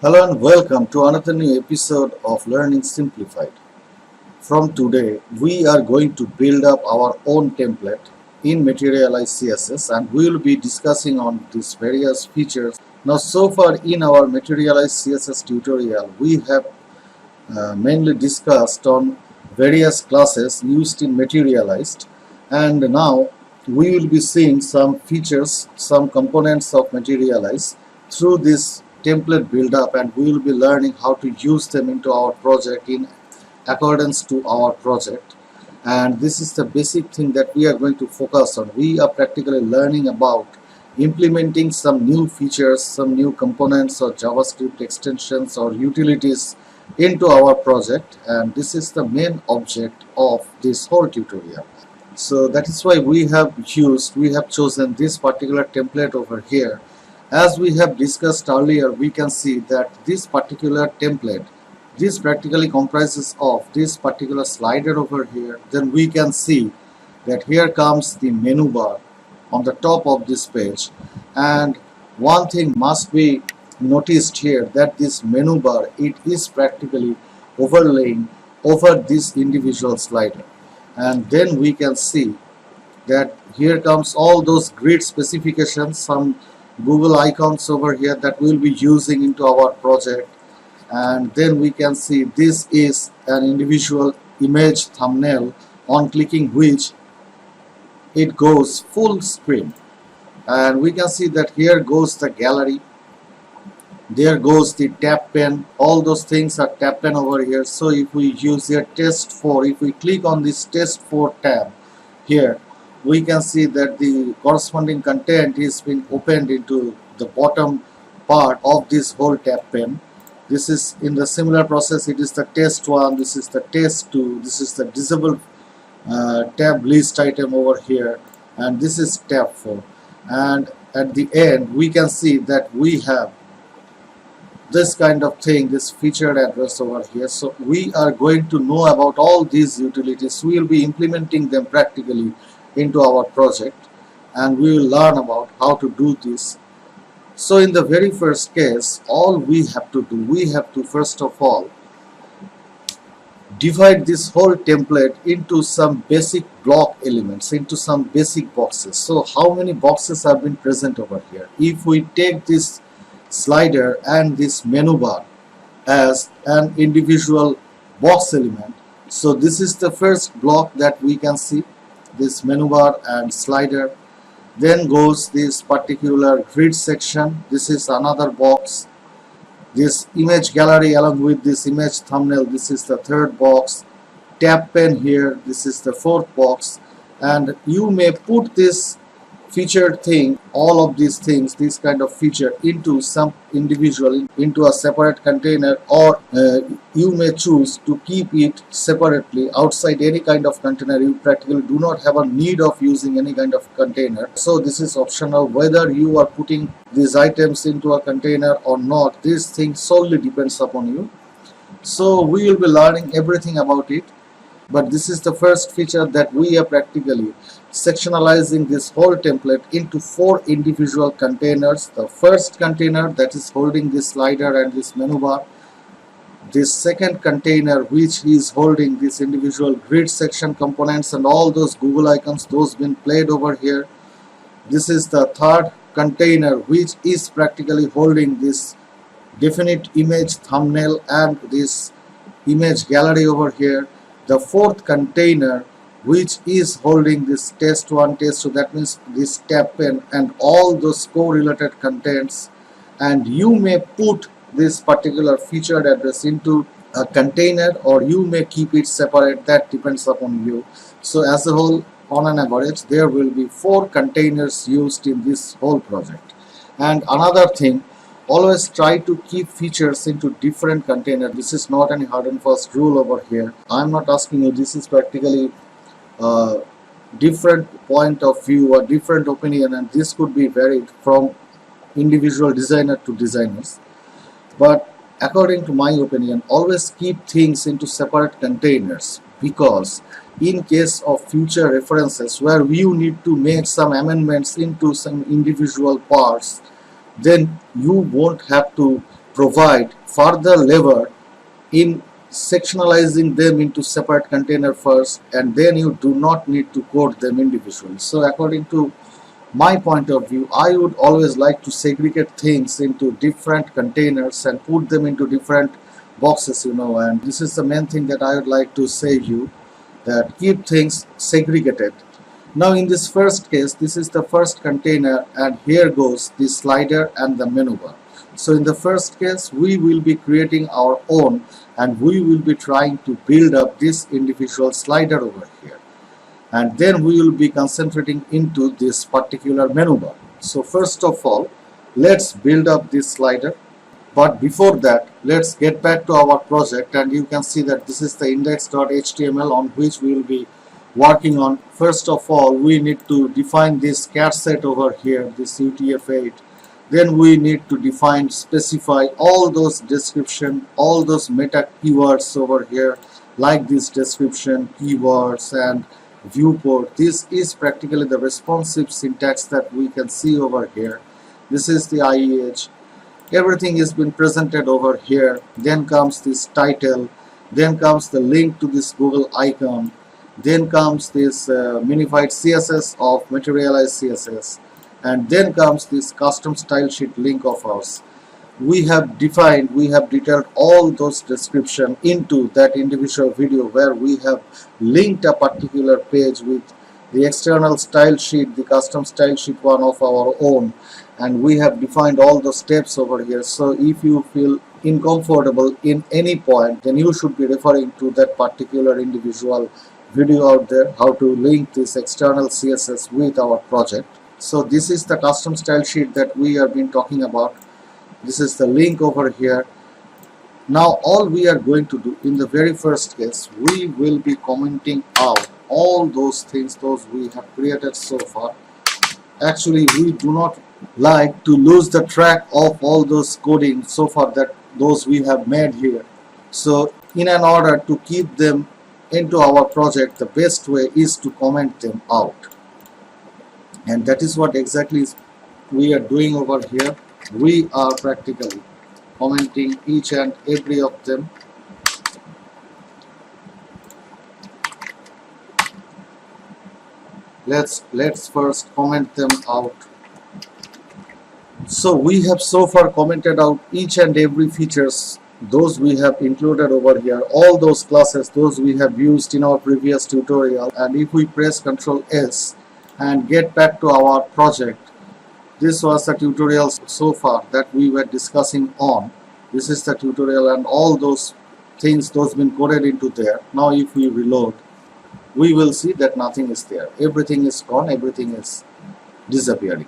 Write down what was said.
Hello and welcome to another new episode of Learning Simplified. From today, we are going to build up our own template in Materialize CSS and we will be discussing on these various features. Now, so far in our Materialize CSS tutorial, we have mainly discussed on various classes used in Materialized, and now we will be seeing some features, some components of Materialize through this template build up, and we will be learning how to use them into our project in accordance to our project. And this is the basic thing that we are going to focus on. We are practically learning about implementing some new features, some new components or JavaScript extensions or utilities into our project, and this is the main object of this whole tutorial. So that is why we have chosen this particular template over here. As we have discussed earlier, we can see that this particular template, this practically comprises of this particular slider over here. Then we can see that here comes the menu bar on the top of this page, and one thing must be noticed here, that this menu bar, it is practically overlaying over this individual slider. And then we can see that here comes all those grid specifications, some Google icons over here that we'll be using into our project. And then we can see this is an individual image thumbnail, on clicking which it goes full screen. And we can see that here goes the gallery, there goes the tab pen, all those things are tab pen over here. So if we use here test 4, if we click on this test 4 tab here, we can see that the corresponding content is being opened into the bottom part of this whole tab pen. This is in the similar process, it is the test 1, this is the test 2, this is the disabled tab list item over here, and this is tab 4. And at the end we can see that we have this kind of thing, this featured address over here. So we are going to know about all these utilities. We will be implementing them practically into our project, and we will learn about how to do this. So in the very first case, all we have to do, we have to first of all divide this whole template into some basic block elements, into some basic boxes. So how many boxes have been present over here? If we take this slider and this menu bar as an individual box element, so this is the first block that we can see, this menu bar and slider. Then goes this particular grid section, this is another box. This image gallery along with this image thumbnail, this is the third box. Tab pen here, this is the fourth box. And you may put this featured thing, all of these things, this kind of feature, into some individual, into a separate container, or you may choose to keep it separately outside any kind of container. You practically do not have a need of using any kind of container. So this is optional, whether you are putting these items into a container or not. This thing solely depends upon you. So we will be learning everything about it. But this is the first feature, that we are practically sectionalizing this whole template into 4 individual containers. The first container, that is holding this slider and this menu bar. This second container, which is holding this individual grid section components and all those Google icons, those been played over here. This is the third container, which is practically holding this definite image thumbnail and this image gallery over here. The fourth container, which is holding this test 1, test 2, that means this tab pen and all those correlated contents. And you may put this particular featured address into a container, or you may keep it separate, that depends upon you. So as a whole, on an average, there will be 4 containers used in this whole project. And another thing, always try to keep features into different containers. This is not any hard and fast rule over here. I'm not asking you, this is practically a different point of view or different opinion, and this could be varied from individual designer to designers. But according to my opinion, always keep things into separate containers, because in case of future references where you need to make some amendments into some individual parts, then you won't have to provide further lever in sectionalizing them into separate container first, and then you do not need to code them individually. So according to my point of view, I would always like to segregate things into different containers and put them into different boxes, and this is the main thing that I would like to say you, that keep things segregated. Now in this first case, this is the first container, and here goes the slider and the menu bar. So in the first case, we will be creating our own, and we will be trying to build up this individual slider over here, and then we will be concentrating into this particular menu bar. So first of all, let's build up this slider. But before that, let's get back to our project, and you can see that this is the index.html on which we will be working on. First of all, we need to define this cat set over here, this UTF-8. Then we need to specify all those description, all those meta keywords over here, like this description, keywords, and viewport. This is practically the responsive syntax that we can see over here. This is the IEH. Everything is been presented over here. Then comes this title, then comes the link to this Google icon, then comes this minified CSS of Materialize CSS, and then comes this custom style sheet link of ours. We have detailed all those description into that individual video, where we have linked a particular page with the external style sheet, the custom style sheet one of our own, and we have defined all the steps over here. So if you feel uncomfortable in any point, then you should be referring to that particular individual video out there, how to link this external CSS with our project. So this is the custom style sheet that we have been talking about. This is the link over here. Now all we are going to do in the very first case, we will be commenting out all those things, those we have created so far. Actually, we do not like to lose the track of all those coding so far, that those we have made here. So in an order to keep them into our project, the best way is to comment them out, and that is what exactly we are doing over here. We are practically commenting each and every of them. Let's first comment them out. So we have so far commented out each and every features, those we have included over here, all those classes, those we have used in our previous tutorial. And if we press Ctrl S and get back to our project, this was the tutorial so far that we were discussing on. This is the tutorial, and all those things, those been coded into there. Now if we reload, we will see that nothing is there. Everything is gone, everything is disappearing.